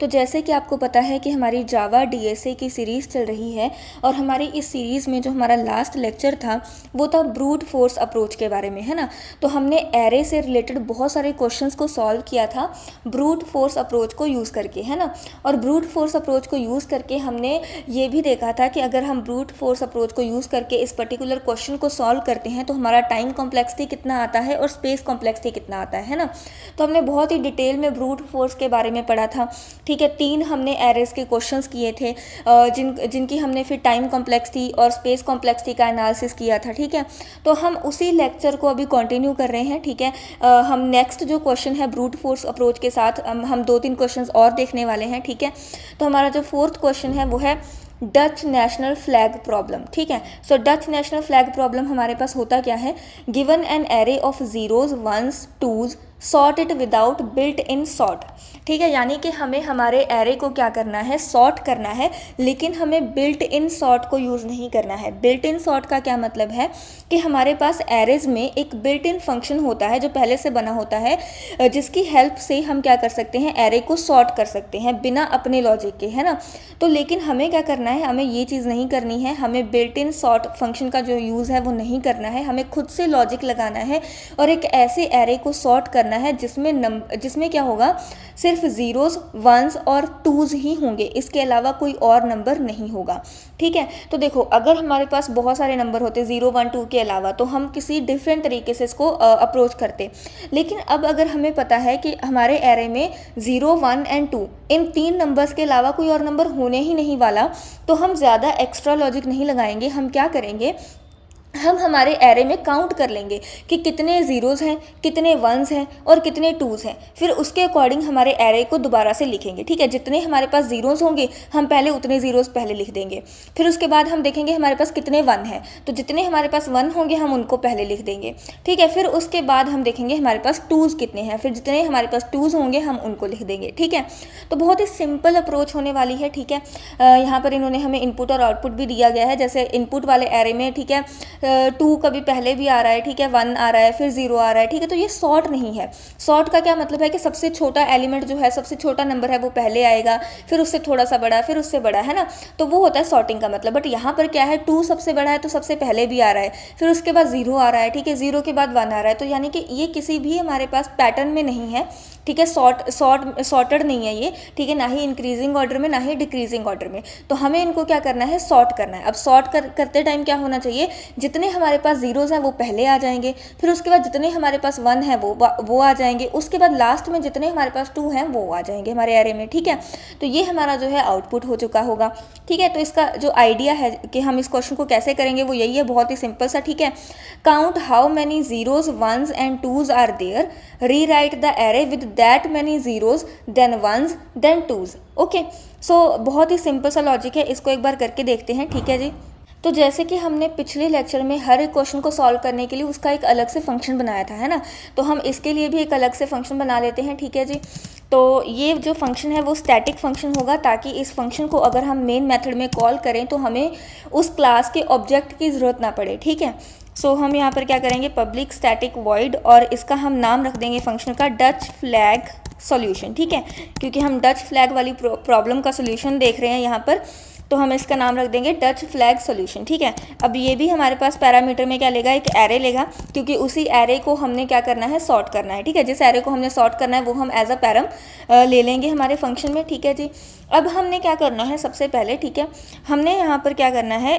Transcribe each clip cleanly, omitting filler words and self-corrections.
तो जैसे कि आपको पता है कि हमारी जावा डीएसए की सीरीज़ चल रही है और हमारी इस सीरीज़ में जो हमारा लास्ट लेक्चर था वो था ब्रूट फोर्स अप्रोच के बारे में, है ना। तो हमने एरे से रिलेटेड बहुत सारे क्वेश्चंस को सॉल्व किया था ब्रूट फोर्स अप्रोच को यूज़ करके, है ना। और ब्रूट फोर्स अप्रोच को यूज़ करके हमने ये भी देखा था कि अगर हम ब्रूट फोर्स अप्रोच को यूज़ करके इस पर्टिकुलर क्वेश्चन को सॉल्व करते हैं तो हमारा टाइम कॉम्प्लेक्सिटी कितना आता है और स्पेस कॉम्प्लेक्सिटी कितना आता है ना। तो हमने बहुत ही डिटेल में ब्रूट फोर्स के बारे में पढ़ा था, ठीक है। 3 हमने एरेस के क्वेश्चंस किए थे जिनकी हमने फिर टाइम कॉम्प्लेक्सिटी और स्पेस कॉम्प्लेक्सिटी का एनालिसिस किया था, ठीक है। तो हम उसी लेक्चर को अभी कंटिन्यू कर रहे हैं, ठीक है। हम नेक्स्ट जो क्वेश्चन है ब्रूट फोर्स अप्रोच के साथ हम 2-3 क्वेश्चंस और देखने वाले हैं, ठीक है। तो हमारा जो 4th क्वेश्चन है वो है डच नेशनल फ्लैग प्रॉब्लम, ठीक है। So Dutch national flag problem हमारे पास होता क्या है, given an array of zeros ones twos sort it without built in sort, ठीक है। यानी कि हमें हमारे एरे को क्या करना है, सॉर्ट करना है, लेकिन हमें बिल्ट इन सॉर्ट को यूज़ नहीं करना है। बिल्ट इन सॉर्ट का क्या मतलब है कि हमारे पास एरेज में एक बिल्ट इन फंक्शन होता है जो पहले से बना होता है, जिसकी हेल्प से हम क्या कर सकते हैं, एरे को सॉर्ट कर सकते हैं बिना अपने लॉजिक के, है ना। तो लेकिन हमें क्या करना है, हमें ये चीज़ नहीं करनी है, हमें बिल्ट इन सॉर्ट फंक्शन का जो यूज़ है वो नहीं करना है, हमें खुद से लॉजिक लगाना है और एक ऐसे एरे को सॉर्ट करना है जिसमें क्या होगा, सिर्फ जीरोस वंस और टूज ही होंगे, इसके अलावा कोई और नंबर नहीं होगा, ठीक है। तो देखो अगर हमारे पास बहुत सारे नंबर होते 0, 1, 2 के अलावा तो हम किसी डिफरेंट तरीके से इसको अप्रोच करते। लेकिन अब अगर हमें पता है कि हमारे एरे में 0, 1 एंड 2 इन 3 नंबर्स के अलावा कोई और नंबर होने ही नहीं वाला, तो हम ज़्यादा एक्स्ट्रा लॉजिक नहीं लगाएंगे। हम क्या करेंगे, हम हमारे एरे में काउंट कर लेंगे कि कितने ज़ीरोज़ हैं, कितने वंस हैं और कितने टूज़ हैं। फिर उसके अकॉर्डिंग हमारे एरे को दोबारा से लिखेंगे, ठीक है। जितने हमारे पास ज़ीरोज़ होंगे हम पहले उतने ज़ीरोज़ पहले लिख देंगे। फिर उसके बाद हम देखेंगे हमारे पास कितने 1 हैं, तो जितने हमारे पास 1 होंगे हम उनको पहले लिख देंगे, ठीक है। फिर उसके बाद हम देखेंगे हमारे पास टूज़ कितने हैं, फिर जितने हमारे पास टूज़ होंगे हम उनको लिख देंगे, ठीक है। तो बहुत ही सिंपल अप्रोच होने वाली है, ठीक है। यहाँ पर इन्होंने हमें इनपुट और आउटपुट भी दिया गया है। जैसे इनपुट वाले एरे में, ठीक है, 2 कभी पहले भी आ रहा है, ठीक है, 1 आ रहा है, फिर 0 आ रहा है, ठीक है। तो ये सॉर्ट नहीं है। सॉर्ट का क्या मतलब है कि सबसे छोटा एलिमेंट जो है, सबसे छोटा नंबर है वो पहले आएगा, फिर उससे थोड़ा सा बड़ा, फिर उससे बड़ा, है ना। तो वो होता है सॉर्टिंग का मतलब। बट यहाँ पर क्या है, 2 सबसे बड़ा है तो सबसे पहले भी आ रहा है, फिर उसके बाद 0 आ रहा है, ठीक है, 0 के बाद 1 आ रहा है। तो यानी कि ये किसी भी हमारे पास पैटर्न में नहीं है, ठीक है। सॉर्टेड नहीं है ये, ठीक है, ना ही इंक्रीजिंग ऑर्डर में ना ही डिक्रीजिंग ऑर्डर में। तो हमें इनको क्या करना है, सॉर्ट करना है। अब सॉर्ट करते टाइम क्या होना चाहिए, जितने हमारे पास जीरोज़ हैं वो पहले आ जाएंगे, फिर उसके बाद जितने हमारे पास 1 है वो आ जाएंगे, उसके बाद लास्ट में जितने हमारे पास 2 हैं वो आ जाएंगे हमारे एरे में, ठीक है। तो ये हमारा जो है आउटपुट हो चुका होगा, ठीक है। तो इसका जो आइडिया है कि हम इस क्वेश्चन को कैसे करेंगे वो यही है, बहुत ही सिंपल सा, ठीक है। Count how many zeros ones and twos are there, rewrite the array with that many zeros then ones then twos. Okay, so बहुत ही सिंपल सा लॉजिक है, इसको एक बार करके देखते हैं, ठीक है जी। तो जैसे कि हमने पिछले लेक्चर में हर एक क्वेश्चन को सॉल्व करने के लिए उसका एक अलग से फंक्शन बनाया था, है ना। तो हम इसके लिए भी एक अलग से फंक्शन बना लेते हैं, ठीक है जी। तो ये जो फंक्शन है वो स्टैटिक फंक्शन होगा, ताकि इस फंक्शन को अगर हम मेन मेथड में कॉल करें तो हमें उस क्लास के ऑब्जेक्ट की ज़रूरत ना पड़े, ठीक है। सो हम यहाँ पर क्या करेंगे, पब्लिक स्टैटिक वॉइड, और इसका हम नाम रख देंगे फंक्शन का डच फ्लैग सॉल्यूशन, ठीक है। क्योंकि हम डच फ्लैग वाली प्रॉब्लम का सॉल्यूशन देख रहे हैं यहाँ पर, तो हम इसका नाम रख देंगे डच फ्लैग सॉल्यूशन, ठीक है। अब ये भी हमारे पास पैरामीटर में क्या लेगा, एक एरे लेगा, क्योंकि उसी एरे को हमने क्या करना है, सॉर्ट करना है, ठीक है। जिस एरे को हमने सॉर्ट करना है वो हम एज अ पैरम ले लेंगे हमारे फंक्शन में, ठीक है जी। अब हमने क्या करना है, सबसे पहले, ठीक है, हमने यहाँ पर क्या करना है,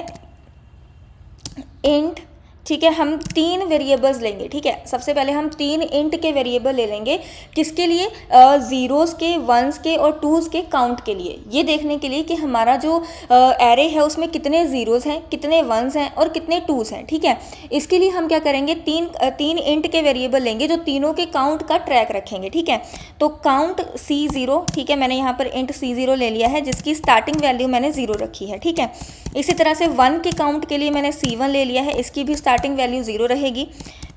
इंट, ठीक है, हम 3 वेरिएबल्स लेंगे, ठीक है। सबसे पहले हम 3 इंट के वेरिएबल ले लेंगे, किसके लिए, ज़ीरोज़ के, वंस के और टूज़ के काउंट के लिए, ये देखने के लिए कि हमारा जो एरे है उसमें कितने ज़ीरोज़ हैं, कितने वंस हैं और कितने टूज़ हैं, ठीक है। इसके लिए हम क्या करेंगे, तीन इंट के वेरिएबल लेंगे जो तीनों के काउंट का ट्रैक रखेंगे, ठीक है। तो काउंट C0, ठीक है, मैंने यहाँ पर इंट C0 ले लिया है जिसकी स्टार्टिंग वैल्यू मैंने 0 रखी है, ठीक है। इसी तरह से 1 के काउंट के लिए मैंने C1 ले लिया है, इसकी भी स्टार्टिंग वैल्यू 0 रहेगी।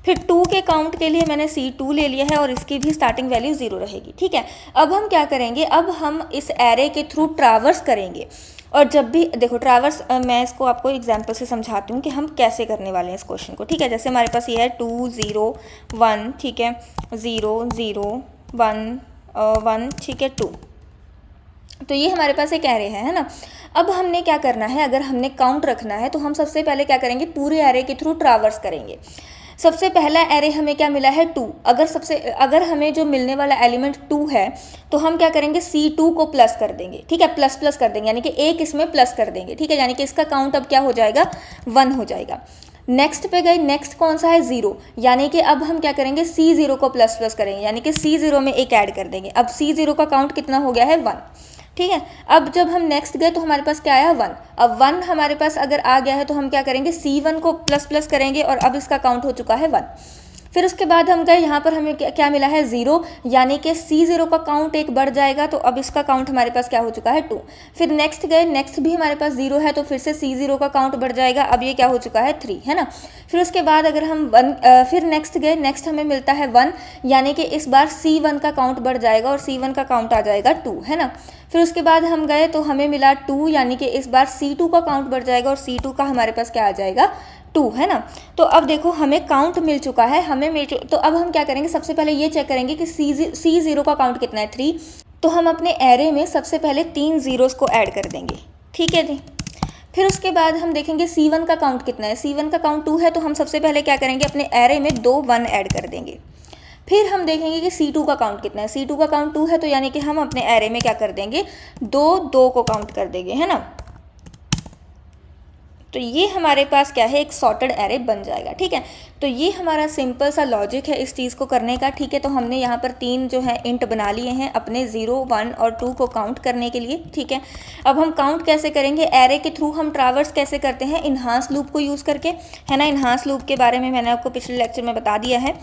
फिर 2 के काउंट के लिए मैंने C2 ले लिया है और इसकी भी स्टार्टिंग वैल्यू 0 रहेगी, ठीक है। अब हम क्या करेंगे, अब हम इस एरे के थ्रू ट्रैवर्स करेंगे, और जब भी देखो ट्रैवर्स, मैं इसको आपको एग्जांपल से समझाती हूँ कि हम कैसे करने वाले हैं इस क्वेश्चन को, ठीक है। जैसे हमारे पास ये है 2 0 1, ठीक है, 0 0 1 1, ठीक है, 2, तो ये हमारे पास एक एरे है ना। अब हमने क्या करना है, अगर हमने काउंट रखना है तो हम सबसे पहले क्या करेंगे, पूरे एरे के थ्रू ट्रावर्स करेंगे। सबसे पहला एरे हमें क्या मिला है 2। अगर हमें जो मिलने वाला एलिमेंट 2 है तो हम क्या करेंगे, C2 को प्लस कर देंगे, ठीक है, प्लस प्लस कर देंगे, यानी कि एक इसमें प्लस कर देंगे, ठीक है, यानी कि इसका काउंट अब क्या हो जाएगा, 1 हो जाएगा। नेक्स्ट पे गए, नेक्स्ट कौन सा है 0, यानी कि अब हम क्या करेंगे, C0 को प्लस प्लस करेंगे, यानी कि C0 में एक ऐड कर देंगे। अब C0 का काउंट कितना हो गया है 1, ठीक है। अब जब हम नेक्स्ट गए तो हमारे पास क्या आया 1। अब 1 हमारे पास अगर आ गया है तो हम क्या करेंगे, C1 को प्लस प्लस करेंगे और अब इसका काउंट हो चुका है 1। फिर उसके बाद हम गए, यहाँ पर हमें क्या मिला है 0, यानी कि C0 का काउंट एक बढ़ जाएगा, तो अब इसका काउंट हमारे पास क्या हो चुका है 2। फिर नेक्स्ट गए, नेक्स्ट भी हमारे पास 0 है तो फिर से C0 का काउंट बढ़ जाएगा, अब ये क्या हो चुका है 3, है ना। फिर उसके बाद अगर हम फिर नेक्स्ट गए, नेक्स्ट हमें मिलता है 1, यानी कि इस बार C1 का काउंट बढ़ जाएगा और C1 का काउंट आ जाएगा 2, है ना। फिर उसके बाद हम गए तो हमें मिला 2, यानी कि इस बार C2 का काउंट बढ़ जाएगा और C2 का हमारे पास क्या आ जाएगा 2, है ना। तो अब देखो हमें काउंट मिल चुका है, तो अब हम क्या करेंगे, सबसे पहले ये चेक करेंगे कि C0 का काउंट कितना है 3। तो हम अपने एरे में सबसे पहले 3 ज़ीरोज़ को ऐड कर देंगे, ठीक है जी। फिर उसके बाद हम देखेंगे C1 का काउंट कितना है, C1 का काउंट 2 है, तो हम सबसे पहले क्या करेंगे, अपने एरे में 2 1 ऐड कर देंगे। फिर हम देखेंगे कि C2 का काउंट कितना है, C2 का काउंट 2 है, तो यानी कि हम अपने एरे में क्या कर देंगे, 2 2 को काउंट कर देंगे, है ना। तो ये हमारे पास क्या है, एक सॉर्टेड एरे बन जाएगा, ठीक है। तो ये हमारा सिंपल सा लॉजिक है इस चीज़ को करने का, ठीक है। तो हमने यहाँ पर 3 जो है इंट बना लिए हैं अपने 0 1 और 2 को काउंट करने के लिए, ठीक है। अब हम काउंट कैसे करेंगे, एरे के थ्रू हम ट्रावर्स कैसे करते हैं, इन्हांस लूप को यूज़ करके, है ना। इन्हांस लूप के बारे में मैंने आपको पिछले लेक्चर में बता दिया है।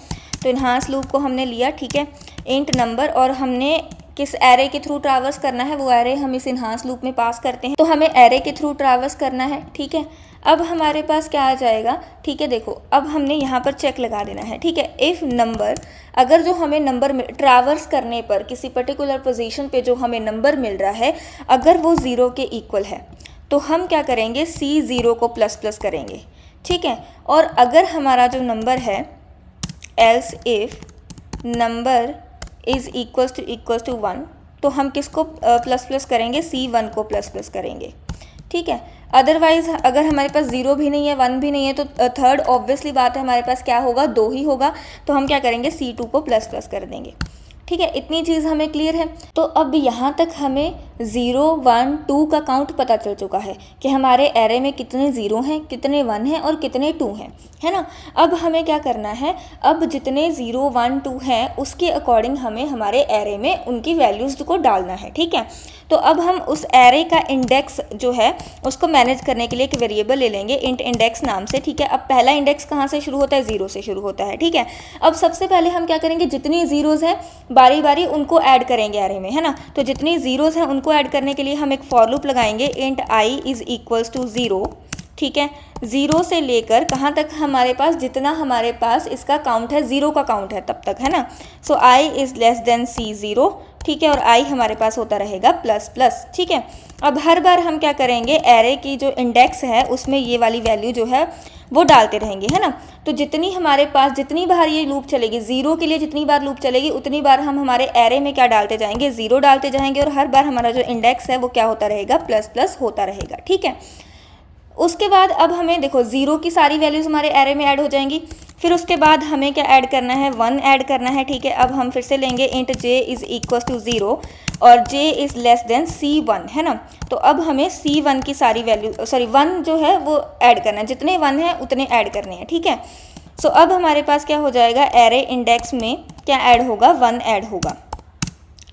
तो इन्हांस लूप को हमने लिया, ठीक है, इंट नंबर, और हमने किस एरे के थ्रू ट्रावर्स करना है वो एरे हम इस इन्हांस लूप में पास करते हैं। तो हमें एरे के थ्रू ट्रावर्स करना है, ठीक है। अब हमारे पास क्या आ जाएगा, ठीक है, देखो अब हमने यहाँ पर चेक लगा देना है, ठीक है। इफ़ नंबर, अगर जो हमें नंबर ट्रावर्स करने पर किसी पर्टिकुलर पोजीशन पे जो हमें नंबर मिल रहा है अगर वो 0 के इक्वल है तो हम क्या करेंगे, C0 को प्लस प्लस करेंगे, ठीक है। और अगर हमारा जो नंबर है, else if number is equals to 1, तो हम किसको प्लस प्लस करेंगे, C1 को प्लस प्लस करेंगे, ठीक है। अदरवाइज़ अगर हमारे पास 0 भी नहीं है 1 भी नहीं है तो थर्ड ऑब्वियसली बात है हमारे पास क्या होगा, 2 ही होगा, तो हम क्या करेंगे, C2 को प्लस प्लस कर देंगे, ठीक है। इतनी चीज़ हमें क्लियर है। तो अब यहाँ तक हमें 0 1 2 का काउंट पता चल चुका है कि हमारे एरे में कितने 0 हैं, कितने 1 हैं और कितने 2 हैं, है ना। अब हमें क्या करना है, अब जितने 0 1 2 हैं उसके अकॉर्डिंग हमें हमारे एरे में उनकी वैल्यूज़ को डालना है, ठीक है। तो अब हम उस एरे का इंडेक्स जो है उसको मैनेज करने के लिए एक वेरिएबल ले लेंगे इंट इंडेक्स नाम से, ठीक है। अब पहला इंडेक्स कहाँ से शुरू होता है, 0 से शुरू होता है, ठीक है। अब सबसे पहले हम क्या करेंगे, जितनी ज़ीरोज़ हैं बारी बारी उनको ऐड करेंगे एरे में, है ना। तो जितनी ज़ीरोज़ हैं उनको ऐड करने के लिए हम एक फॉर लूप लगाएंगे, int I is equals to 0, ठीक है। 0 से लेकर कहाँ तक, हमारे पास जितना हमारे पास इसका काउंट है 0 का काउंट है तब तक, है ना। सो I is less then C0, ठीक है, और I हमारे पास होता रहेगा प्लस प्लस, ठीक है। अब हर बार हम क्या करेंगे, एरे की जो इंडेक्स है उसमें ये वाली वैल्यू जो है वो डालते रहेंगे, है ना। तो जितनी हमारे पास, जितनी बार ये लूप चलेगी, 0 के लिए जितनी बार लूप चलेगी उतनी बार हम हमारे एरे में क्या डालते जाएंगे, 0 डालते जाएंगे, और हर बार हमारा जो इंडेक्स है वो क्या होता रहेगा, प्लस प्लस होता रहेगा, ठीक है। उसके बाद अब हमें देखो 0 की सारी वैल्यूज़ हमारे एरे में ऐड हो जाएंगी। फिर उसके बाद हमें क्या ऐड करना है, 1 ऐड करना है, ठीक है। अब हम फिर से लेंगे int j is equals to 0 और j is less then C1, है ना। तो अब हमें C1 की सारी वैल्यू 1 जो है वो ऐड करना है, जितने 1 हैं उतने ऐड करने हैं, ठीक है। सो अब हमारे पास क्या हो जाएगा, एरे इंडेक्स में क्या ऐड होगा, 1 ऐड होगा,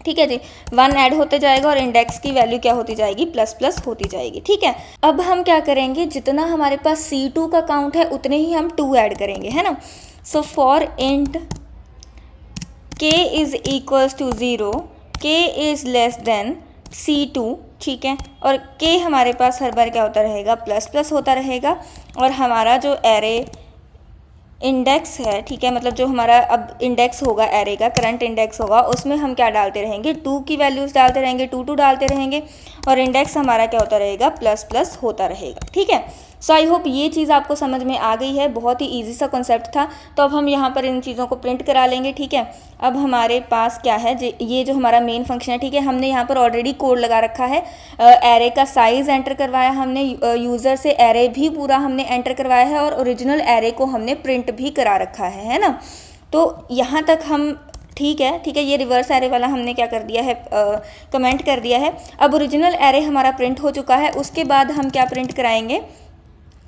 ठीक है जी। 1 ऐड होते जाएगा और इंडेक्स की वैल्यू क्या होती जाएगी, प्लस प्लस होती जाएगी, ठीक है। अब हम क्या करेंगे, जितना हमारे पास C2 का काउंट है उतने ही हम 2 ऐड करेंगे, है ना। So for int k is equals to 0, k is less than C2, ठीक है। और k हमारे पास हर बार क्या होता रहेगा, प्लस प्लस होता रहेगा, और हमारा जो एरे इंडेक्स है, ठीक है, मतलब जो हमारा अब इंडेक्स होगा एरे का, करंट इंडेक्स होगा, उसमें हम क्या डालते रहेंगे, 2 की वैल्यूज़ डालते रहेंगे, 2 2 डालते रहेंगे, और इंडेक्स हमारा क्या होता रहेगा, प्लस प्लस होता रहेगा, ठीक है। सो आई होप ये चीज़ आपको समझ में आ गई है, बहुत ही ईजी सा कॉन्सेप्ट था। तो अब हम यहाँ पर इन चीज़ों को प्रिंट करा लेंगे, ठीक है। अब हमारे पास क्या है, ये जो हमारा मेन फंक्शन है, ठीक है, हमने यहाँ पर ऑलरेडी कोड लगा रखा है, एरे का साइज़ एंटर करवाया हमने, यूज़र से एरे भी पूरा हमने एंटर करवाया है, और ओरिजिनल एरे को हमने प्रिंट भी करा रखा है ना। तो यहाँ तक हम ठीक है, ठीक है। ये रिवर्स एरे वाला हमने क्या कर दिया है, कमेंट कर दिया है। अब ओरिजिनल एरे हमारा प्रिंट हो चुका है, उसके बाद हम क्या प्रिंट कराएंगे,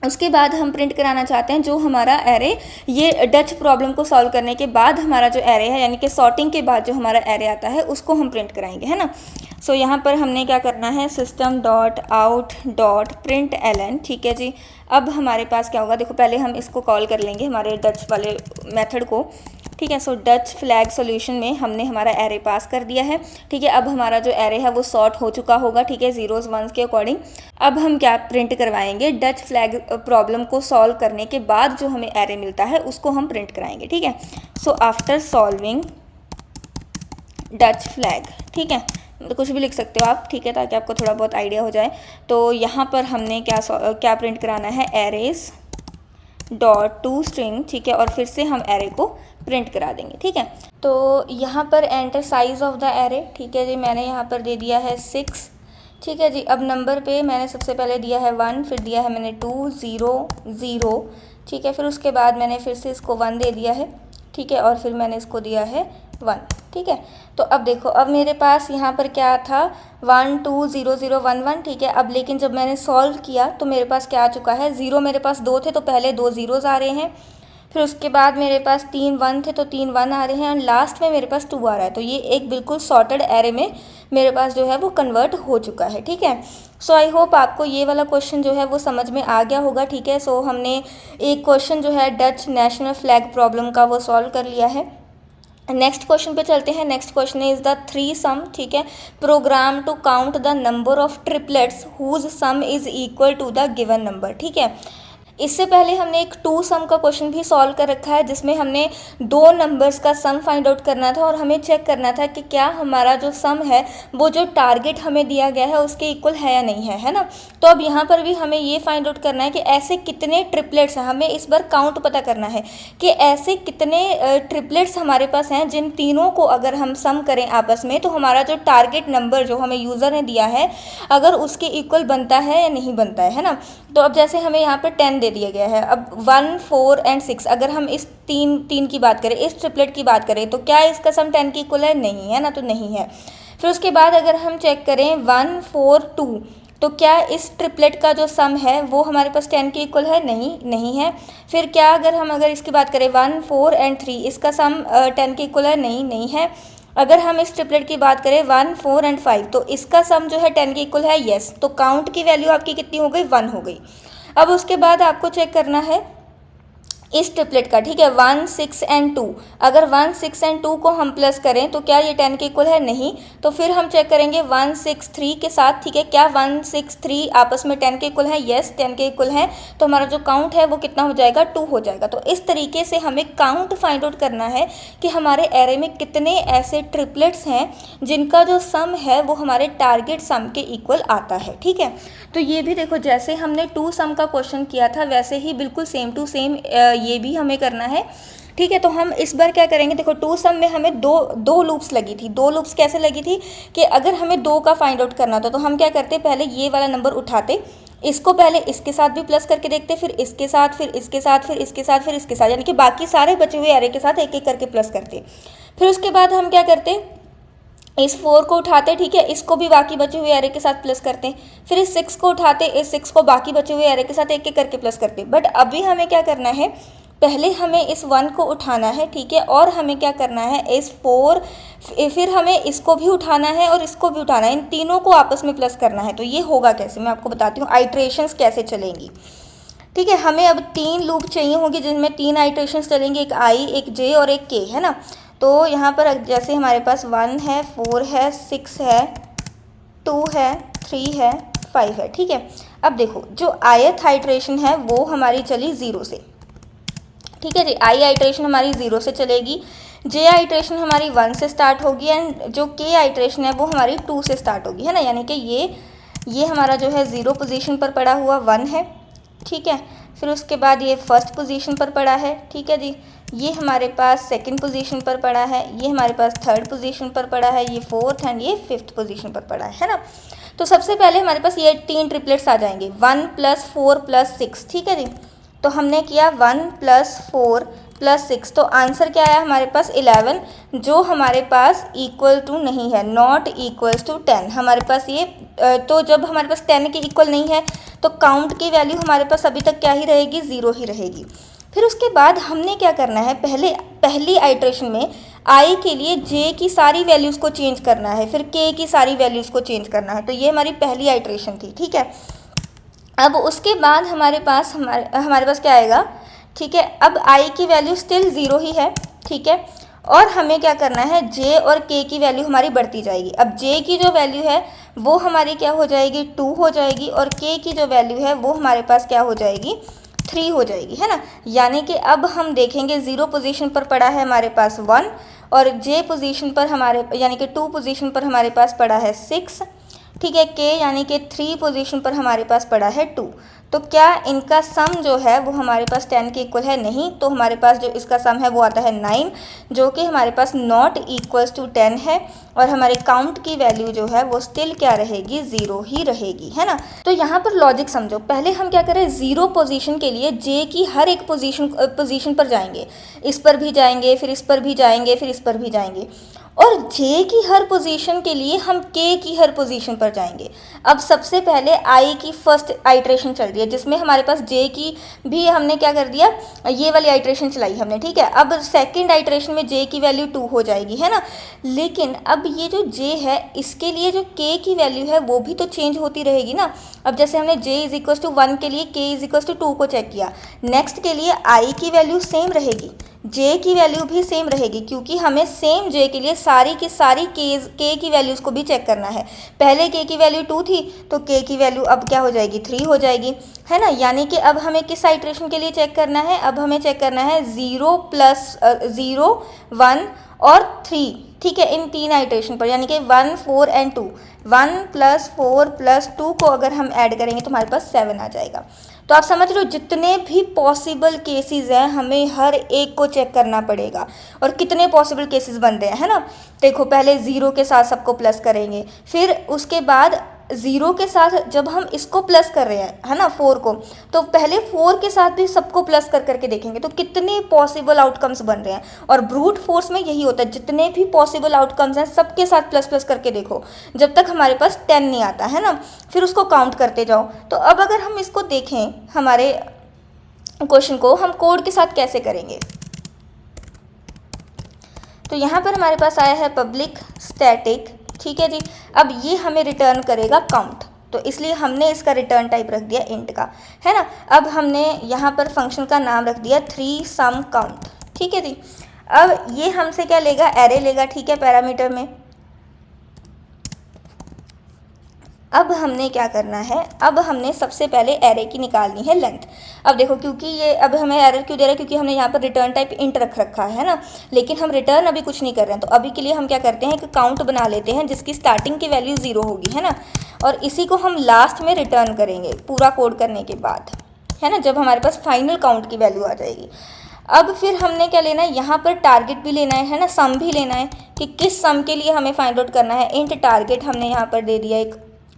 उसके बाद हम प्रिंट कराना चाहते हैं जो हमारा एरे, ये डच प्रॉब्लम को सॉल्व करने के बाद हमारा जो एरे है, यानी कि सॉर्टिंग के बाद जो हमारा एरे आता है उसको हम प्रिंट कराएंगे, है ना। सो यहाँ पर हमने क्या करना है, system dot out dot print ln, ठीक है जी। अब हमारे पास क्या होगा, देखो पहले हम इसको कॉल कर लेंगे हमारे डच वाले मेथड को, ठीक है। सो डच फ्लैग सॉल्यूशन में हमने हमारा एरे पास कर दिया है, ठीक है। अब हमारा जो एरे है वो सॉर्ट हो चुका होगा, ठीक है, जीरोज वंस के अकॉर्डिंग। अब हम क्या प्रिंट करवाएंगे, डच फ्लैग प्रॉब्लम को सॉल्व करने के बाद जो हमें एरे मिलता है उसको हम प्रिंट कराएंगे, ठीक है। So after solving Dutch flag, ठीक है, तो कुछ भी लिख सकते हो आप, ठीक है, ताकि आपको थोड़ा बहुत आइडिया हो जाए। तो यहाँ पर हमने क्या प्रिंट कराना है, एरेज डॉट टू स्ट्रिंग, ठीक है, और फिर से हम एरे को प्रिंट करा देंगे, ठीक है। तो यहाँ पर enter size of the array, ठीक है जी, मैंने यहाँ पर दे दिया है 6, ठीक है जी। अब नंबर पे मैंने सबसे पहले दिया है 1, फिर दिया है मैंने 2 0 0, ठीक है, फिर उसके बाद मैंने फिर से इसको 1 दे दिया है, ठीक है, और फिर मैंने इसको दिया है 1, ठीक है। तो अब देखो, अब मेरे पास यहाँ पर क्या था, 1 2 0 0 1 1, ठीक है। अब लेकिन जब मैंने सॉल्व किया तो मेरे पास क्या आ चुका है, 0 मेरे पास 2 थे तो पहले 2 ज़ीरोज़ आ रहे हैं, फिर उसके बाद मेरे पास 3 1 थे तो 3 1 आ रहे हैं, और लास्ट में मेरे पास 2 आ रहा है। तो ये एक बिल्कुल सॉर्टेड एरे में मेरे पास जो है वो कन्वर्ट हो चुका है, ठीक है। सो आई होप आपको ये वाला क्वेश्चन जो है वो समझ में आ गया होगा, ठीक है। सो हमने एक क्वेश्चन जो है डच नेशनल फ्लैग प्रॉब्लम का वो सॉल्व कर लिया है। नेक्स्ट क्वेश्चन पे चलते हैं। Next question is the 3 sum, ठीक है, program to count the number of triplets whose sum is equal to the given number, ठीक है। इससे पहले हमने एक 2 सम का क्वेश्चन भी सॉल्व कर रखा है, जिसमें हमने 2 नंबर्स का सम फाइंड आउट करना था और हमें चेक करना था कि क्या हमारा जो सम है वो जो टारगेट हमें दिया गया है उसके इक्वल है या नहीं है ना। तो अब यहाँ पर भी हमें ये फाइंड आउट करना है कि ऐसे कितने ट्रिपलेट्स हैं, हमें इस बार काउंट पता करना है कि ऐसे कितने ट्रिपलेट्स हमारे पास हैं जिन तीनों को अगर हम सम करें आपस में तो हमारा जो टारगेट नंबर जो हमें यूज़र ने दिया है अगर उसके इक्वल बनता है या नहीं बनता है ना। तो अब जैसे हमें यहाँ पर 10 दे दिया गया है, अब 1 4 एंड 6 अगर हम इस तीन की बात करें, इस ट्रिपलेट की बात करें, तो क्या इसका सम 10 की इक्वल है, नहीं है ना, तो नहीं है। फिर उसके बाद अगर हम चेक करें 1 4 2, तो क्या इस ट्रिपलेट का जो सम है वो हमारे पास 10 की इक्वल है, नहीं है। फिर क्या अगर इसकी बात करें 1 4 एंड 3, इसका सम 10 की इक्वल है, नहीं है। अगर हम इस ट्रिपलेट की बात करें 1 4 एंड 5, तो इसका सम जो है 10 की इक्वल है, यस। तो काउंट की वैल्यू आपकी कितनी हो गई, 1 हो गई। अब उसके बाद आपको चेक करना है इस ट्रिपलेट का, ठीक है, 1 6 एंड 2, अगर 1 6 एंड 2 को हम प्लस करें तो क्या ये 10 के इक्वल है, नहीं। तो फिर हम चेक करेंगे 1 6 3 के साथ, ठीक है, क्या 1 6 3 आपस में 10 के इक्वल है, यस 10 के इक्वल है। तो हमारा जो काउंट है वो कितना हो जाएगा, 2 हो जाएगा। तो इस तरीके से हमें काउंट फाइंड आउट करना है कि हमारे एरे में कितने ऐसे ट्रिपलेट्स हैं जिनका जो सम है वो हमारे टारगेट सम के इक्वल आता है, ठीक है। तो ये भी देखो, जैसे हमने 2 सम का क्वेश्चन किया था वैसे ही बिल्कुल सेम टू सेम ये भी हमें करना है, ठीक है। तो हम इस बार क्या करेंगे, देखो 2 सम में हमें दो लूप्स लगी थी। 2 लूप्स कैसे लगी थी कि अगर हमें 2 का फाइंड आउट करना था तो हम क्या करते, पहले ये वाला नंबर उठाते, इसको पहले इसके साथ भी प्लस करके देखते, फिर इसके साथ, फिर इसके साथ, फिर इसके साथ, फिर इसके साथ, यानी कि बाकी सारे बचे हुए एरे के साथ एक एक करके प्लस करते। फिर उसके बाद हम क्या करते, इस 4 को उठाते, ठीक है, इसको भी बाकी बचे हुए एरे के साथ प्लस करते। फिर इस 6 को उठाते, इस 6 को बाकी बचे हुए एरे के साथ एक एक करके प्लस करते। बट अभी हमें क्या करना है, पहले हमें इस 1 को उठाना है, ठीक है, और हमें क्या करना है, इस 4, फिर हमें इसको भी उठाना है और इसको भी उठाना है, इन तीनों को आपस में प्लस करना है। तो ये होगा कैसे, मैं आपको बताती हूँ आइट्रेशंस कैसे चलेंगी, ठीक है। हमें अब 3 लूप चाहिए होंगे जिनमें 3 आइट्रेशंस चलेंगे, एक आई, एक जे और एक के, है ना। तो यहाँ पर जैसे हमारे पास 1 है, 4 है, 6 है, 2 है, 3 है, 5 है, ठीक है। अब देखो जो ith आइट्रेशन है वो हमारी चली 0 से, ठीक है जी, आई आइट्रेशन हमारी 0 से चलेगी, जे आइट्रेशन हमारी 1 से स्टार्ट होगी एंड जो के आइट्रेशन है वो हमारी 2 से स्टार्ट होगी, है ना। यानी कि ये हमारा जो है 0 पोजीशन पर पड़ा हुआ 1 है, ठीक है। फिर उसके बाद ये फर्स्ट पोजीशन पर पड़ा है, ठीक है जी। ये हमारे पास सेकंड पोजीशन पर पड़ा है, ये हमारे पास थर्ड पोजीशन पर पड़ा है, ये फोर्थ एंड ये फिफ्थ पोजीशन पर पड़ा है ना। तो सबसे पहले हमारे पास ये 3 ट्रिपलेट्स आ जाएंगे, 1 + 4 + 6, ठीक है जी। तो हमने किया 1 + 4 + 6, तो आंसर क्या आया हमारे पास 11, जो हमारे पास इक्वल टू नहीं है, नॉट इक्वल्स टू 10 हमारे पास ये। तो जब हमारे पास 10 के इक्वल नहीं है तो काउंट की वैल्यू हमारे पास अभी तक क्या ही रहेगी, 0 ही रहेगी। फिर उसके बाद हमने क्या करना है, पहली आइट्रेशन में आई के लिए जे की सारी वैल्यूज़ को चेंज करना है, फिर के की सारी वैल्यूज़ को चेंज करना है। तो ये हमारी पहली आइट्रेशन थी, ठीक है। अब उसके बाद हमारे पास क्या आएगा, ठीक है। अब आई की वैल्यू स्टिल 0 ही है, ठीक है। और हमें क्या करना है, जे और के की वैल्यू हमारी बढ़ती जाएगी। अब जे की जो वैल्यू है वो हमारी क्या हो जाएगी, 2 हो जाएगी, और के की जो वैल्यू है वो हमारे पास क्या हो जाएगी, 3 हो जाएगी, है ना। यानी कि अब हम देखेंगे 0 पोजीशन पर पड़ा है हमारे पास 1, और जे पोजीशन पर हमारे यानी कि 2 पोजीशन पर हमारे पास पड़ा है 6, ठीक है। के यानी कि 3 पोजीशन पर हमारे पास पड़ा है 2। तो क्या इनका सम जो है वो हमारे पास 10 के इक्वल है, नहीं। तो हमारे पास जो इसका सम है वो आता है 9, जो कि हमारे पास नॉट इक्वल्स टू 10 है, और हमारे काउंट की वैल्यू जो है वो स्टिल क्या रहेगी, 0 ही रहेगी, है ना। तो यहाँ पर लॉजिक समझो, पहले हम क्या करें, 0 पोजीशन के लिए जे की हर एक पोजीशन पर जाएंगे, इस पर भी जाएंगे, फिर इस पर भी जाएंगे, फिर इस पर भी जाएंगे, और जे की हर पोजीशन के लिए हम के की हर पोजीशन पर जाएंगे। अब सबसे पहले आई की फर्स्ट आइट्रेशन चल रही है, जिसमें हमारे पास जे की भी हमने क्या कर दिया, ये वाली आइट्रेशन चलाई हमने, ठीक है। अब सेकंड आइट्रेशन में जे की वैल्यू 2 हो जाएगी, है ना। लेकिन अब ये जो जे है इसके लिए जो के की वैल्यू है वो भी तो चेंज होती रहेगी ना। अब जैसे हमने जे = 1 के लिए के = 2 को चेक किया, नेक्स्ट के लिए आई की वैल्यू सेम रहेगी, जे की वैल्यू भी सेम रहेगी, क्योंकि हमें सेम जे के लिए सारी की सारी के की वैल्यूज़ को भी चेक करना है। पहले के की वैल्यू 2 थी, तो के की वैल्यू अब क्या हो जाएगी, 3 हो जाएगी, है ना। यानी कि अब हमें किस आइट्रेशन के लिए चेक करना है, अब हमें चेक करना है 0 + 0 1 और 3, ठीक है, इन 3 आइट्रेशन पर, यानी कि 1 4 एंड 2, 1 + 4 + 2 को अगर हम ऐड करेंगे तो हमारे पास 7 आ जाएगा। तो आप समझ लो जितने भी पॉसिबल केसेस हैं हमें हर एक को चेक करना पड़ेगा, और कितने पॉसिबल केसेस बन रहे हैं, है ना। देखो पहले 0 के साथ सबको प्लस करेंगे, फिर उसके बाद 0 के साथ जब हम इसको प्लस कर रहे हैं, है ना, 4 को, तो पहले 4 के साथ भी सबको प्लस कर करके देखेंगे, तो कितने पॉसिबल आउटकम्स बन रहे हैं। और ब्रूट फोर्स में यही होता है, जितने भी पॉसिबल आउटकम्स हैं सबके साथ प्लस प्लस करके देखो, जब तक हमारे पास 10 नहीं आता, है ना, फिर उसको काउंट करते जाओ। तो अब अगर हम इसको देखें, हमारे क्वेश्चन को हम कोड के साथ कैसे करेंगे, तो यहाँ पर हमारे पास आया है पब्लिक स्टैटिक, ठीक है जी। अब ये हमें रिटर्न करेगा काउंट, तो इसलिए हमने इसका रिटर्न टाइप रख दिया इंट का, है ना। अब हमने यहाँ पर फंक्शन का नाम रख दिया 3 सम काउंट, ठीक है जी। अब ये हमसे क्या लेगा, एरे लेगा, ठीक है, पैरामीटर में। अब हमने क्या करना है, अब हमने सबसे पहले एरे की निकालनी है लेंथ। अब देखो, क्योंकि ये अब हमें एरर क्यों दे रहा है, क्योंकि हमने यहाँ पर रिटर्न टाइप इंट रख रखा है ना, लेकिन हम रिटर्न अभी कुछ नहीं कर रहे हैं। तो अभी के लिए हम क्या करते हैं, एक काउंट बना लेते हैं जिसकी स्टार्टिंग की वैल्यू 0 होगी, है ना, और इसी को हम लास्ट में रिटर्न करेंगे पूरा कोड करने के बाद, है ना, जब हमारे पास फाइनल काउंट की वैल्यू आ जाएगी। अब फिर हमने क्या लेना है, यहाँ पर टारगेट भी लेना है ना, सम भी लेना है कि किस सम के लिए हमें फाइंड आउट करना है। इंट टारगेट हमने यहाँ पर दे दिया एक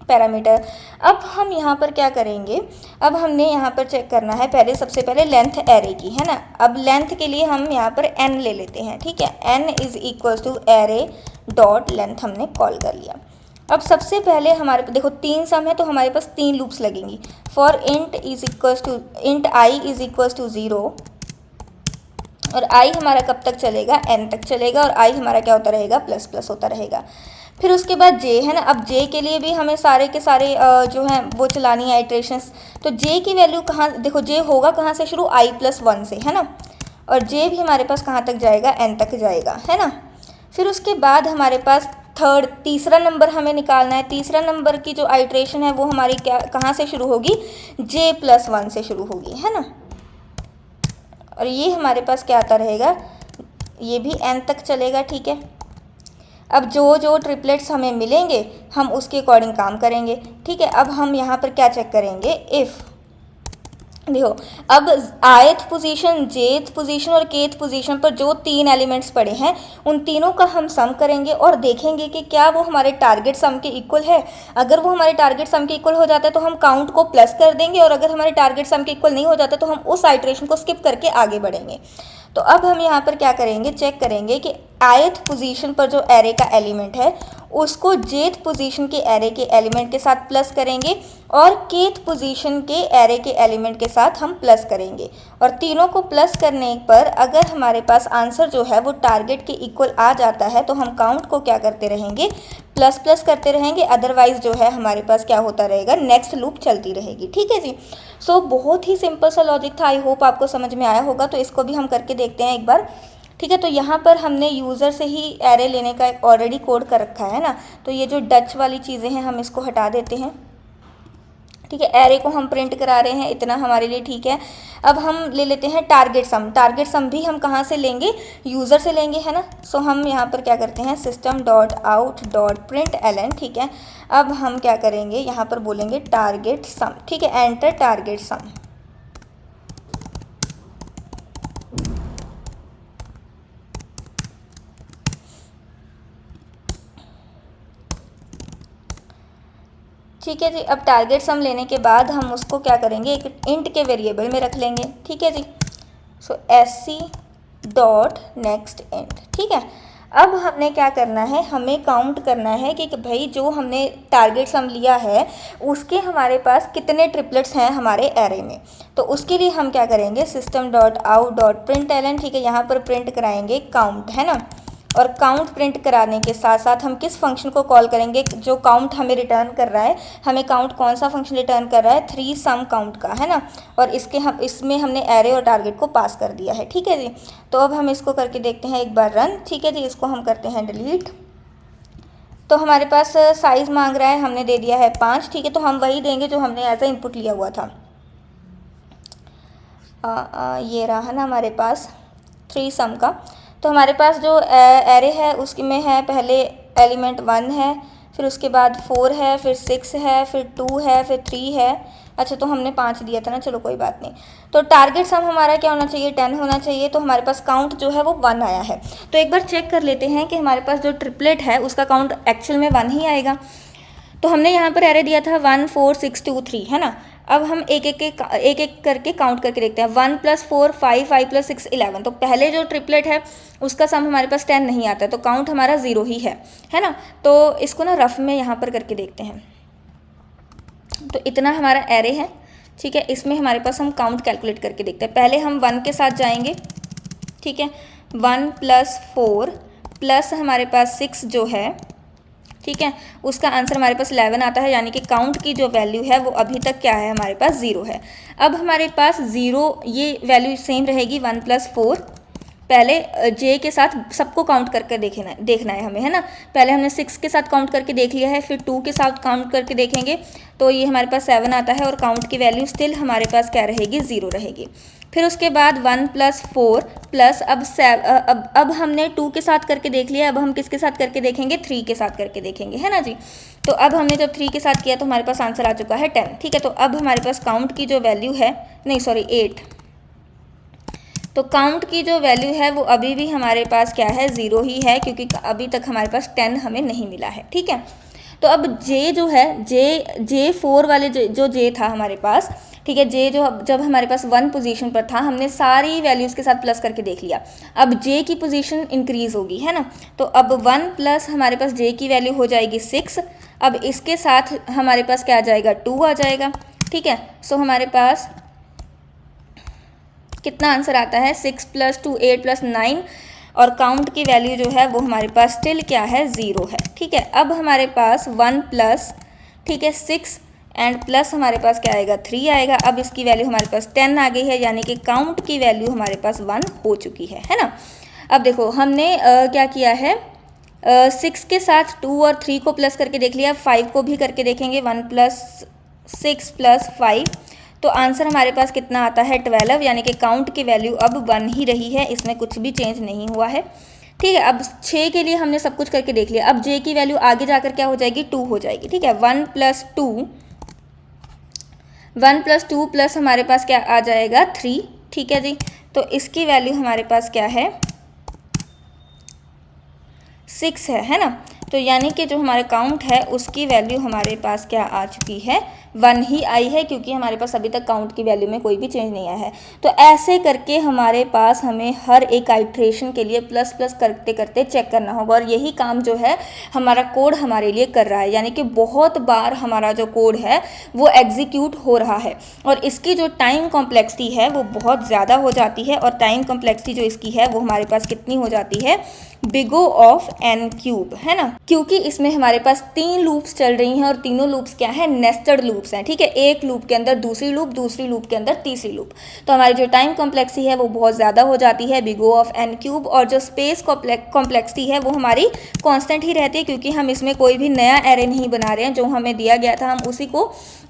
पैरामीटर। अब हम यहाँ पर क्या करेंगे, अब हमने यहाँ पर चेक करना है पहले, सबसे पहले लेंथ एरे की, है ना। अब लेंथ के लिए हम यहाँ पर n ले लेते हैं, ठीक है, n = एरे डॉट लेंथ हमने कॉल कर लिया। अब सबसे पहले हमारे पास देखो 3 सम है, तो हमारे पास 3 लूप्स लगेंगी। फॉर इंट i = 0, और i हमारा कब तक चलेगा, n तक चलेगा, और i हमारा क्या होता रहेगा, प्लस प्लस होता रहेगा। फिर उसके बाद j, है ना। अब j के लिए भी हमें सारे के सारे जो हैं वो चलानी है आइट्रेशंस। तो j की वैल्यू कहाँ, देखो j होगा कहाँ से शुरू, i + 1 से, है ना, और j भी हमारे पास कहाँ तक जाएगा, n तक जाएगा, है ना। फिर उसके बाद हमारे पास तीसरा नंबर हमें निकालना है। तीसरा नंबर की जो आइट्रेशन है वो हमारी क्या कहाँ से शुरू होगी, j + 1 से शुरू होगी, है ना, और ये हमारे पास क्या आता रहेगा, ये भी n तक चलेगा, ठीक है। अब जो जो ट्रिपलेट्स हमें मिलेंगे हम उसके अकॉर्डिंग काम करेंगे, ठीक है। अब हम यहाँ पर क्या चेक करेंगे, इफ़ देखो, अब ith पोजीशन, jth पोजीशन और kth पोजीशन पर जो 3 एलिमेंट्स पड़े हैं उन तीनों का हम सम करेंगे और देखेंगे कि क्या वो हमारे टारगेट सम के इक्वल है। अगर वो हमारे टारगेट सम के इक्वल हो जाता है तो हम काउंट को प्लस कर देंगे, और अगर हमारे टारगेट सम के इक्वल नहीं हो जाता तो हम उस आइटरेशन को स्किप करके आगे बढ़ेंगे। तो अब हम यहाँ पर क्या करेंगे, चेक करेंगे कि ith पोजीशन पर जो एरे का एलिमेंट है उसको jth पोजीशन के एरे के एलिमेंट के साथ प्लस करेंगे और kth पोजीशन के एरे के एलिमेंट के साथ हम प्लस करेंगे। और तीनों को प्लस करने पर अगर हमारे पास आंसर जो है वो टारगेट के इक्वल आ जाता है तो हम काउंट को क्या करते रहेंगे, प्लस प्लस करते रहेंगे। अदरवाइज जो है हमारे पास क्या होता रहेगा, नेक्स्ट लूप चलती रहेगी। ठीक है जी। सो बहुत ही सिंपल सा लॉजिक था, आई होप आपको समझ में आया होगा। तो इसको भी हम करके देखते हैं एक बार। ठीक है, तो यहाँ पर हमने यूज़र से ही एरे लेने का एक ऑलरेडी कोड कर रखा है ना, तो ये जो डच वाली चीज़ें हैं हम इसको हटा देते हैं। ठीक है, एरे को हम प्रिंट करा रहे हैं, इतना हमारे लिए ठीक है। अब हम ले लेते हैं टारगेट सम। टारगेट सम भी हम कहाँ से लेंगे, यूज़र से लेंगे, है ना। सो हम यहाँ पर क्या करते हैं, system dot out dot print ln। ठीक है, अब हम क्या करेंगे, यहाँ पर बोलेंगे टारगेट सम। ठीक है, एंटर टारगेट सम। ठीक है जी। अब टारगेट सम लेने के बाद हम उसको क्या करेंगे, एक इंट के वेरिएबल में रख लेंगे। ठीक है जी। सो sc डॉट नेक्स्ट इंट। ठीक है, अब हमने क्या करना है, हमें काउंट करना है कि भाई जो हमने टारगेट सम लिया है उसके हमारे पास कितने ट्रिपलेट्स हैं हमारे एरे में। तो उसके लिए हम क्या करेंगे, system dot out dot print ln। ठीक है, यहाँ पर प्रिंट कराएंगे काउंट, है ना। और काउंट प्रिंट कराने के साथ साथ हम किस फंक्शन को कॉल करेंगे, जो काउंट हमें रिटर्न कर रहा है, हमें काउंट कौन सा फंक्शन रिटर्न कर रहा है, 3 सम काउंट का, है ना। और इसमें हमने एरे और टारगेट को पास कर दिया है। ठीक है जी। तो अब हम इसको करके देखते हैं एक बार रन। ठीक है जी, इसको हम करते हैं डिलीट। तो हमारे पास साइज़ मांग रहा है, हमने दे दिया है 5। ठीक है, तो हम वही देंगे जो हमने एज ए इनपुट लिया हुआ था। ये रहा ना हमारे पास 3 सम का। तो हमारे पास जो एरे है उसकी में है, पहले एलिमेंट 1 है, फिर उसके बाद 4 है, फिर 6 है, फिर 2 है, फिर 3 है। अच्छा, तो हमने 5 दिया था ना, चलो कोई बात नहीं। तो टारगेट सम हमारा क्या होना चाहिए, 10 होना चाहिए। तो हमारे पास काउंट जो है वो 1 आया है। तो एक बार चेक कर लेते हैं कि हमारे पास जो ट्रिपलेट है उसका काउंट एक्चुअल में 1 ही आएगा। तो हमने यहाँ पर एरे दिया था 1 4 6 2 3, है ना। अब हम एक एक करके काउंट करके देखते हैं। 1 + 4 5, 5 + 6 11। तो पहले जो ट्रिपलेट है उसका सम हमारे पास 10 नहीं आता है, तो काउंट हमारा 0 ही है ना। तो इसको ना रफ में यहाँ पर करके देखते हैं। तो इतना हमारा एरे है। ठीक है, इसमें हमारे पास हम काउंट कैलकुलेट करके देखते हैं। पहले हम 1 के साथ जाएंगे। ठीक है, 1 + 4 प्लस हमारे पास 6 जो है, ठीक है, उसका आंसर हमारे पास 11 आता है। यानी कि काउंट की जो वैल्यू है वो अभी तक क्या है, हमारे पास 0 है। अब हमारे पास 0, ये वैल्यू सेम रहेगी 1 + 4। पहले जे के साथ सबको काउंट करके देखना है हमें, है ना। पहले हमने 6 के साथ काउंट करके देख लिया है, फिर 2 के साथ काउंट करके देखेंगे तो ये हमारे पास 7 आता है और काउंट की वैल्यू स्टिल हमारे पास क्या रहेगी, 0 रहेगी। फिर उसके बाद 1 + 4 प्लस अब हमने 2 के साथ करके देख लिया। अब हम किसके साथ करके देखेंगे, 3 के साथ करके देखेंगे, है ना जी। तो अब हमने जब 3 के साथ किया तो हमारे पास आंसर आ चुका है 10। ठीक है, तो अब हमारे पास काउंट की जो वैल्यू है, नहीं सॉरी 8, तो काउंट की जो वैल्यू है वो अभी भी हमारे पास क्या है, 0 ही है, क्योंकि अभी तक हमारे पास 10 हमें नहीं मिला है। ठीक है, तो अब जे जो है, जे 4 वाले जो जे था हमारे पास, ठीक है, जे जो जब हमारे पास 1 पोजीशन पर था हमने सारी वैल्यूज़ के साथ प्लस करके देख लिया। अब जे की पोजीशन इंक्रीज़ होगी, है ना। तो अब 1 प्लस हमारे पास जे की वैल्यू हो जाएगी 6। अब इसके साथ हमारे पास क्या आ जाएगा, 2 आ जाएगा। ठीक है, सो हमारे पास कितना आंसर आता है, 6 + 2 8 + 9, और काउंट की वैल्यू जो है वो हमारे पास स्टिल क्या है, 0 है। ठीक है, अब हमारे पास 1 प्लस, ठीक है, 6 एंड प्लस हमारे पास क्या आएगा, 3 आएगा। अब इसकी वैल्यू हमारे पास 10 आ गई है, यानी कि काउंट की वैल्यू हमारे पास 1 हो चुकी है ना। अब देखो हमने क्या किया है, 6 के साथ 2 और 3 को प्लस करके देख लिया, 5 को भी करके देखेंगे, 1 + 6 + 5, तो आंसर हमारे पास कितना आता है, 12, यानी कि काउंट की वैल्यू अब 1 ही रही है, इसमें कुछ भी चेंज नहीं हुआ है। ठीक है, अब 6 के लिए हमने सब कुछ करके देख लिया। अब जे की वैल्यू आगे जाकर क्या हो जाएगी, 2 हो जाएगी। ठीक है, 1 + 2 1 + 2 प्लस हमारे पास क्या आ जाएगा 3, ठीक है जी। तो इसकी वैल्यू हमारे पास क्या है 6 है ना। तो यानी कि जो हमारे काउंट है उसकी वैल्यू हमारे पास क्या आ चुकी है 1 ही आई है, क्योंकि हमारे पास अभी तक काउंट की वैल्यू में कोई भी चेंज नहीं आया है। तो ऐसे करके हमारे पास हमें हर एक आइट्रेशन के लिए प्लस प्लस करते करते चेक करना होगा, और यही काम जो है हमारा कोड हमारे लिए कर रहा है। यानी कि बहुत बार हमारा जो कोड है वो एग्जीक्यूट हो रहा है, और इसकी जो टाइम कॉम्प्लेक्सिटी है वो बहुत ज़्यादा हो जाती है। और टाइम कॉम्प्लेक्सिटी जो इसकी है वो हमारे पास कितनी हो जाती है बिग O ऑफ n³ है ना, क्योंकि इसमें हमारे पास 3 लूप्स चल रही हैं, और तीनों लूप्स क्या है नेस्टेड लूप्स हैं, ठीक है। एक लूप के अंदर दूसरी लूप, दूसरी लूप के अंदर तीसरी लूप। तो हमारी जो टाइम कॉम्प्लेक्सिटी है वो बहुत ज़्यादा हो जाती है बिग O ऑफ n³, और जो स्पेस कॉम्प्लेक्सिटी है वो हमारी कांस्टेंट ही रहती है, क्योंकि हम इसमें कोई भी नया एरे नहीं बना रहे हैं। जो हमें दिया गया था हम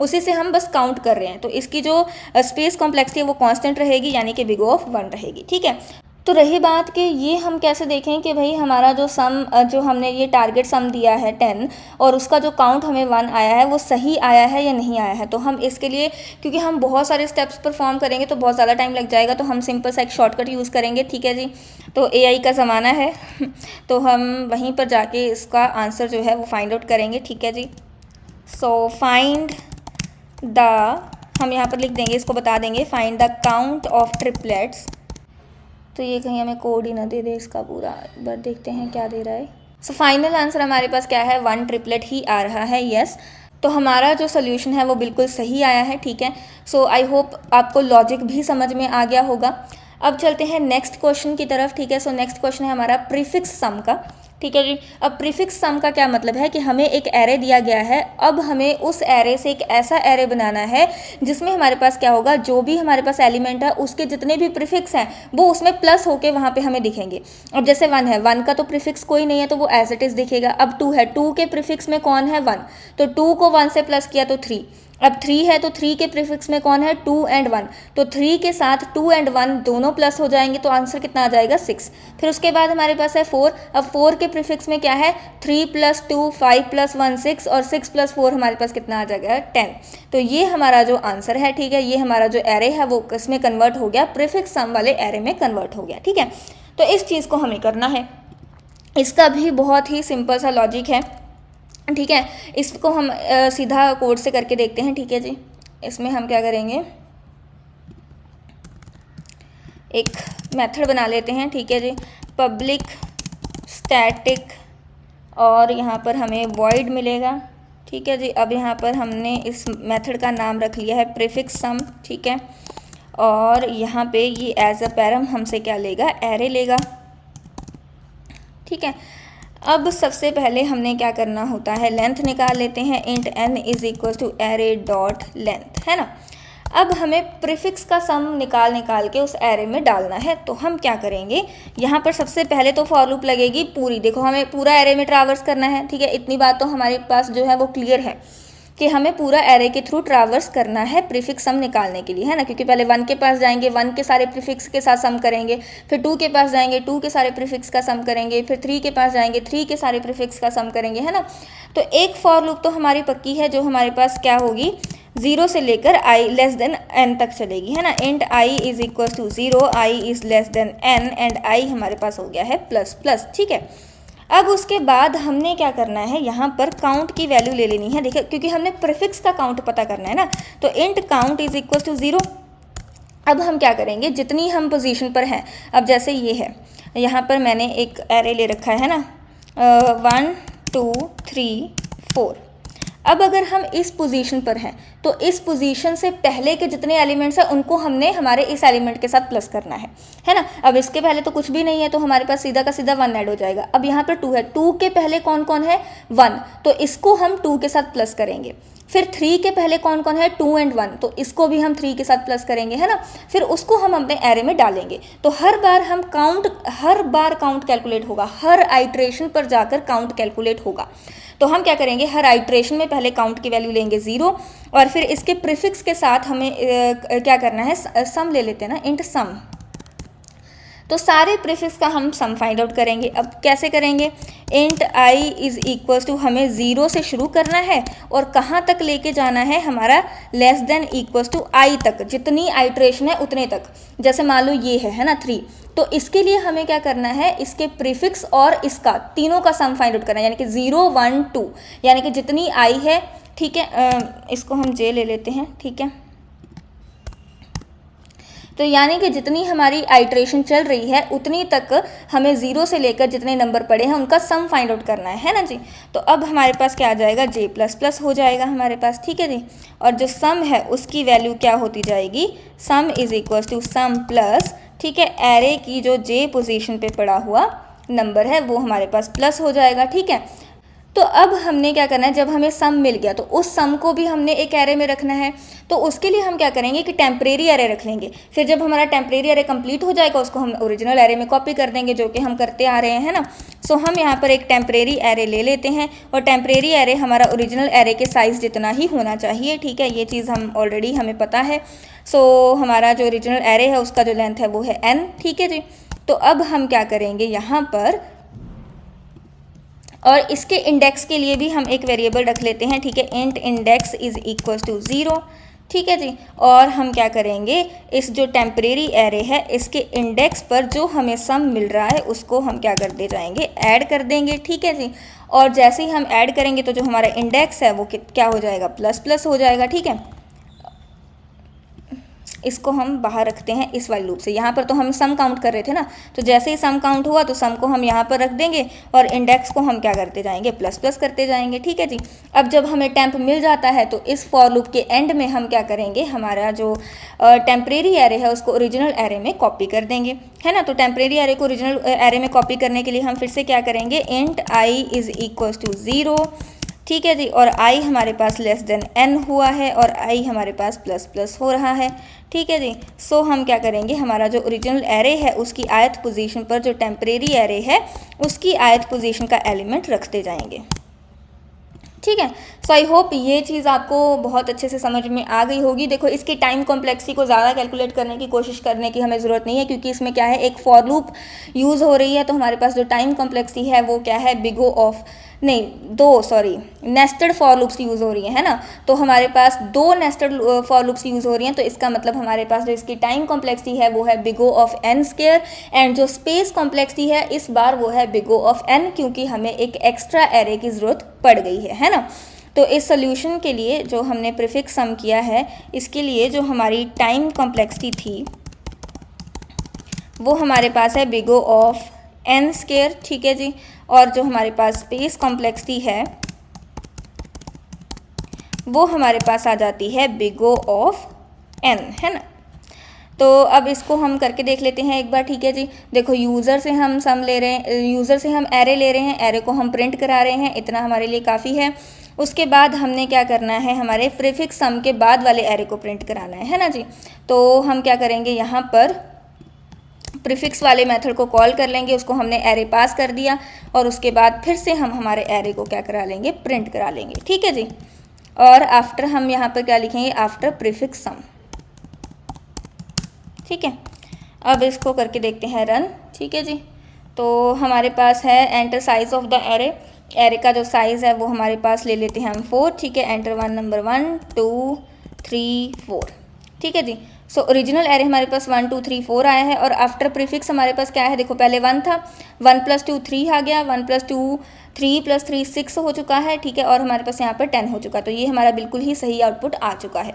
उसी से हम बस काउंट कर रहे हैं। तो इसकी जो स्पेस कॉम्प्लेक्सिटी है वो कांस्टेंट रहेगी, यानी कि बिग O ऑफ 1 रहेगी, ठीक है। तो रही बात कि ये हम कैसे देखें कि भाई हमारा जो सम जो हमने ये टारगेट सम दिया है 10, और उसका जो काउंट हमें 1 आया है वो सही आया है या नहीं आया है। तो हम इसके लिए, क्योंकि हम बहुत सारे स्टेप्स परफॉर्म करेंगे तो बहुत ज़्यादा टाइम लग जाएगा, तो हम सिंपल सा एक शॉर्टकट यूज़ करेंगे, ठीक है जी। तो AI का ज़माना है तो हम वहीं पर जाके इसका आंसर जो है वो फाइंड आउट करेंगे, ठीक है जी। सो फाइंड द, हम यहाँ पर लिख देंगे, इसको बता देंगे find the count of triplets. तो ये कहीं हमें कोड ही ना दे दे इसका पूरा, बट देखते हैं क्या दे रहा है। सो फाइनल आंसर हमारे पास क्या है 1 ट्रिपलेट ही आ रहा है, यस। तो हमारा जो सोल्यूशन है वो बिल्कुल सही आया है, ठीक है। सो आई होप आपको लॉजिक भी समझ में आ गया होगा। अब चलते हैं नेक्स्ट क्वेश्चन की तरफ, ठीक है। सो नेक्स्ट क्वेश्चन है हमारा प्रीफिक्स सम का, ठीक है जी। अब प्रीफिक्स सम का क्या मतलब है कि हमें एक एरे दिया गया है, अब हमें उस एरे से एक ऐसा एरे बनाना है जिसमें हमारे पास क्या होगा, जो भी हमारे पास एलिमेंट है उसके जितने भी प्रीफिक्स हैं वो उसमें प्लस होके वहाँ पे हमें दिखेंगे। अब जैसे 1 है, 1 का तो प्रीफिक्स कोई नहीं है तो वो एज इट इज़ दिखेगा। अब 2 है, 2 के प्रीफिक्स में कौन है 1, तो 2 को 1 से प्लस किया तो 3। अब 3 है तो 3 के प्रीफिक्स में कौन है 2 and 1, तो 3 के साथ 2 and 1 दोनों प्लस हो जाएंगे, तो आंसर कितना आ जाएगा 6। फिर उसके बाद हमारे पास है 4। अब 4 के प्रीफिक्स में क्या है 3 + 2 5 + 1 6, और 6 + 4 हमारे पास कितना आ जाएगा 10। तो ये हमारा जो आंसर है, ठीक है, ये हमारा जो एरे है वो किसमें कन्वर्ट हो गया, प्रीफिक्स सम वाले एरे में कन्वर्ट हो गया, ठीक है। तो इस चीज़ को हमें करना है, इसका भी बहुत ही सिंपल सा लॉजिक है, ठीक है। इसको हम सीधा कोड से करके देखते हैं, ठीक है जी। इसमें हम क्या करेंगे, एक मेथड बना लेते हैं, ठीक है जी। पब्लिक स्टैटिक, और यहाँ पर हमें वॉइड मिलेगा, ठीक है जी। अब यहाँ पर हमने इस मेथड का नाम रख लिया है प्रीफिक्स सम, ठीक है। और यहाँ पे ये एज अ पैरम हमसे क्या लेगा, एरे लेगा, ठीक है। अब सबसे पहले हमने क्या करना होता है, लेंथ निकाल लेते हैं, int n = array dot length, है ना। अब हमें प्रीफिक्स का सम निकाल के उस एरे में डालना है। तो हम क्या करेंगे, यहाँ पर सबसे पहले तो फॉर लूप लगेगी पूरी, देखो हमें पूरा एरे में ट्रैवर्स करना है, ठीक है। इतनी बात तो हमारे पास जो है वो क्लियर है कि हमें पूरा एरे के थ्रू ट्रैवर्स करना है प्रीफिक्स सम निकालने के लिए, है ना। क्योंकि पहले 1 के पास जाएंगे, 1 के सारे प्रीफिक्स के साथ सम करेंगे, फिर 2 के पास जाएंगे, 2 के सारे प्रीफिक्स का सम करेंगे, फिर 3 के पास जाएंगे, 3 के सारे प्रीफिक्स का सम करेंगे, है ना। तो एक फॉर लूप तो हमारी पक्की है, जो हमारे पास क्या होगी 0 से लेकर i n तक चलेगी, है ना। Int i = 0, i n, and i हमारे पास हो गया है प्लस प्लस, ठीक है। अब उसके बाद हमने क्या करना है, यहाँ पर काउंट की वैल्यू ले लेनी है, देखिए, क्योंकि हमने प्रीफिक्स का काउंट पता करना है ना। तो इंट काउंट = 0। अब हम क्या करेंगे, जितनी हम पोजीशन पर हैं, अब जैसे ये है, यहाँ पर मैंने एक एरे ले रखा है ना, 1 2 3 4। अब अगर हम इस पोजीशन पर हैं तो इस पोजीशन से पहले के जितने एलिमेंट्स हैं उनको हमने हमारे इस एलिमेंट के साथ प्लस करना है ना। अब इसके पहले तो कुछ भी नहीं है, तो हमारे पास सीधा का सीधा 1 ऐड हो जाएगा। अब यहाँ पर 2 है, 2 के पहले कौन कौन है 1, तो इसको हम 2 के साथ प्लस करेंगे। फिर 3 के पहले कौन कौन है 2 and 1, तो इसको भी हम 3 के साथ प्लस करेंगे, है ना। फिर उसको हम अपने एरे में डालेंगे। तो हर बार काउंट कैलकुलेट होगा, हर आइट्रेशन पर जाकर काउंट कैलकुलेट होगा। तो हम क्या करेंगे, हर आइट्रेशन में पहले काउंट की वैल्यू लेंगे 0, और फिर इसके प्रीफिक्स के साथ हमें क्या करना है, सम ले लेते हैं ना, इंट सम। तो सारे प्रीफिक्स का हम सम फाइंड आउट करेंगे। अब कैसे करेंगे, int I is equals to हमें 0 से शुरू करना है और कहाँ तक लेके जाना है, हमारा लेस देन इक्वल्स टू आई तक, जितनी आइट्रेशन है उतने तक। जैसे मान लो ये है ना 3, तो इसके लिए हमें क्या करना है, इसके प्रीफिक्स और इसका तीनों का सम फाइंड आउट करना है, यानी कि 0 1 2, यानी कि जितनी आई है, ठीक है, इसको हम जे ले लेते हैं, ठीक है। तो यानी कि जितनी हमारी आइट्रेशन चल रही है उतनी तक हमें 0 से लेकर जितने नंबर पड़े हैं उनका सम फाइंड आउट करना है ना जी। तो अब हमारे पास क्या आ जाएगा, जे प्लस प्लस हो जाएगा हमारे पास, ठीक है जी। और जो सम है उसकी वैल्यू क्या होती जाएगी, sum is equal to sum plus, ठीक है, एरे की जो जे पोजीशन पे पड़ा हुआ नंबर है वो हमारे पास प्लस हो जाएगा, ठीक है। तो अब हमने क्या करना है, जब हमें सम मिल गया तो उस सम को भी हमने एक एरे में रखना है। तो उसके लिए हम क्या करेंगे कि टेम्परेरी एरे रख लेंगे। फिर जब हमारा टेम्परेरी एरे कंप्लीट हो जाएगा उसको हम ओरिजिनल एरे में कॉपी कर देंगे, जो कि हम करते आ रहे हैं ना। सो हम यहाँ पर एक टेम्परेरी एरे ले लेते हैं और टेम्परेरी एरे हमारा ओरिजिनल एरे के साइज़ जितना ही होना चाहिए, ठीक है। ये चीज़ हम ऑलरेडी हमें पता है। सो हमारा जो ओरिजिनल एरे है उसका जो लेंथ है वो है n, ठीक है जी। तो अब हम क्या करेंगे यहाँ पर, और इसके इंडेक्स के लिए भी हम एक वेरिएबल रख लेते हैं, ठीक है, int index is equal to 0, ठीक है जी। और हम क्या करेंगे, इस जो टेम्परेरी एरे है इसके इंडेक्स पर जो हमें सम मिल रहा है उसको हम क्या करते जाएंगे, ऐड कर देंगे, ठीक है जी। और जैसे ही हम ऐड करेंगे तो जो हमारा इंडेक्स है वो क्या हो जाएगा, प्लस प्लस हो जाएगा, ठीक है। इसको हम बाहर रखते हैं इस वाले लूप से। यहाँ पर तो हम सम काउंट कर रहे थे ना, तो जैसे ही सम काउंट हुआ तो सम को हम यहाँ पर रख देंगे और इंडेक्स को हम क्या करते जाएंगे, प्लस प्लस करते जाएंगे, ठीक है जी। अब जब हमें टेम्प मिल जाता है तो इस फॉर लूप के एंड में हम क्या करेंगे, हमारा जो टेम्परेरी एरे है उसको ओरिजिनल एरे में कॉपी कर देंगे, है ना। तो टेम्परेरी एरे को ओरिजिनल एरे में कॉपी करने के लिए हम फिर से क्या करेंगे, int I is equal to 0, ठीक है जी। और i हमारे पास लेस देन n हुआ है और i हमारे पास प्लस प्लस हो रहा है, ठीक है जी। सो हम क्या करेंगे, हमारा जो ओरिजिनल एरे है उसकी आयत पोजीशन पर जो टेम्परेरी एरे है उसकी आयत पोजीशन का एलिमेंट रखते जाएंगे, ठीक है। सो आई होप ये चीज़ आपको बहुत अच्छे से समझ में आ गई होगी। देखो इसकी टाइम कॉम्प्लेक्सिटी को ज़्यादा कैलकुलेट करने की कोशिश करने की हमें ज़रूरत नहीं है, क्योंकि इसमें क्या है, एक फॉर लूप यूज़ हो रही है। तो हमारे पास जो टाइम कॉम्प्लेक्सिटी है वो क्या है, नेस्टेड फॉर लूप्स यूज़ हो रही है ना। तो हमारे पास 2 नेस्टेड फॉर लूप्स यूज़ हो रही हैं, तो इसका मतलब हमारे पास जो इसकी टाइम कॉम्प्लेक्सिटी है वो है big O of n square, and जो स्पेस कॉम्प्लेक्सिटी है इस बार वो है बिग O ऑफ n, क्योंकि हमें एक एक्स्ट्रा एरे की ज़रूरत पड़ गई है ना। तो इस सोल्यूशन के लिए जो हमने प्रीफिक्स सम किया है, इसके लिए जो हमारी टाइम कॉम्प्लेक्सिटी थी वो हमारे पास है big O of n square, ठीक है जी। और जो हमारे पास स्पेस कॉम्प्लेक्सिटी है वो हमारे पास आ जाती है बिग O ऑफ n, है ना। तो अब इसको हम करके देख लेते हैं एक बार, ठीक है जी। देखो यूज़र से हम सम ले रहे हैं, यूज़र से हम एरे ले रहे हैं, एरे को हम प्रिंट करा रहे हैं, इतना हमारे लिए काफ़ी है। उसके बाद हमने क्या करना है, हमारे प्रीफिक्स सम के बाद वाले एरे को प्रिंट कराना है ना जी। तो हम क्या करेंगे, यहाँ पर प्रीफिक्स वाले मेथड को कॉल कर लेंगे, उसको हमने एरे पास कर दिया और उसके बाद फिर से हम हमारे एरे को क्या करा लेंगे, प्रिंट करा लेंगे, ठीक है जी। और आफ्टर हम यहाँ पर क्या लिखेंगे, आफ्टर प्रीफिक्स सम, ठीक है। अब इसको करके देखते हैं रन, ठीक है जी। तो हमारे पास है enter size of the array, array का जो साइज़ है वो हमारे पास ले लेते हैं हम 4, ठीक है। एंटर नंबर 1 2 3 4, ठीक है जी। सो ओरिजिनल एरे हमारे पास 1 2 3 4 आया है और आफ्टर प्रीफिक्स हमारे पास क्या है, देखो पहले 1 था, 1 + 2 3 आ गया, 1 + 2 3 + 3 6 हो चुका है, ठीक है। और हमारे पास यहाँ पर 10 हो चुका, तो ये हमारा बिल्कुल ही सही आउटपुट आ चुका है।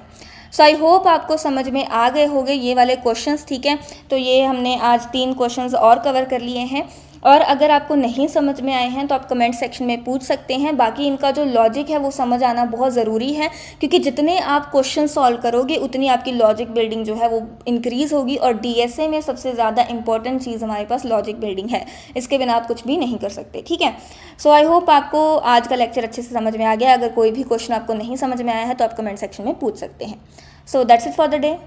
सो आई होप आपको समझ में आ गए होंगे ये वाले क्वेश्चंस, ठीक है। तो ये हमने आज 3 क्वेश्चंस और कवर कर लिए हैं, और अगर आपको नहीं समझ में आए हैं तो आप कमेंट सेक्शन में पूछ सकते हैं। बाकी इनका जो लॉजिक है वो समझ आना बहुत ज़रूरी है, क्योंकि जितने आप क्वेश्चन सॉल्व करोगे उतनी आपकी लॉजिक बिल्डिंग जो है वो इंक्रीज़ होगी। और डीएसए में सबसे ज़्यादा इंपॉर्टेंट चीज़ हमारे पास लॉजिक बिल्डिंग है, इसके बिना आप कुछ भी नहीं कर सकते, ठीक है। सो आई होप आपको आज का लेक्चर अच्छे से समझ में आ गया। अगर कोई भी क्वेश्चन आपको नहीं समझ में आया है तो आप कमेंट सेक्शन में पूछ सकते हैं। So that's it for the day.